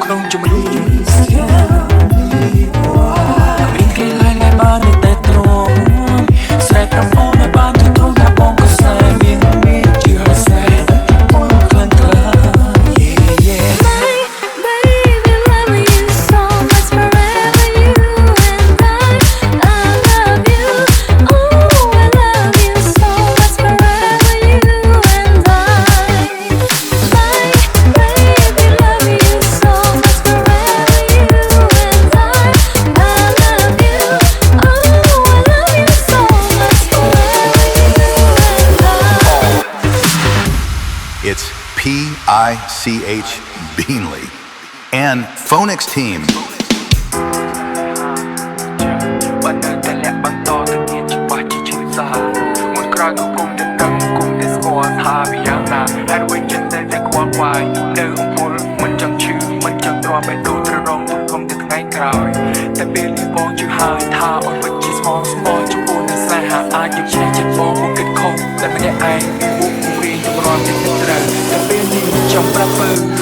ក្នុងជំនួយមានគេឡាយឡាយបានតែទ្រង់ស្រែប្រមូលនៅបានជាទ្រង់ថាបងក៏ស្នេហ៍មានជាហើយស្នេហ៍បងខ្លាំងខ្លា yeah yeah Baby love you so much forever you and I love you oh I love you so much forever you and baby love you so much forever you and I love you oh I love you so much forever you and It's PICH Beanley and Phoenix Team. បើនៅតែលាក់បន្តទៅទៀតច្បាស់ជាឈឺសាមួយក្រោយក៏គុំតែដឹងគុំតែស្គាល់ថាវាយ៉ាងណាហេតុអ្វីចិត្តតែខ្វល់ខ្វាយនៅអំពូលមិនចង់ឈឺមិនចង់ទ្រាំបែរទៅត្ររងទុកខំទៅថ្ងៃក្រោយតែពេលនេះបងជឿហើយថាអូនពិតជាស្មោះស្មោះចំពោះនឹងស្នេហាអាចយកឆ្នៃចិត្តបងមកគិតខុសតែម្នាក់ឯងវាមុខរៀងចម្រាស់ចិត្តត្រូវតែពេលនេះចង់ប្រាប់បើ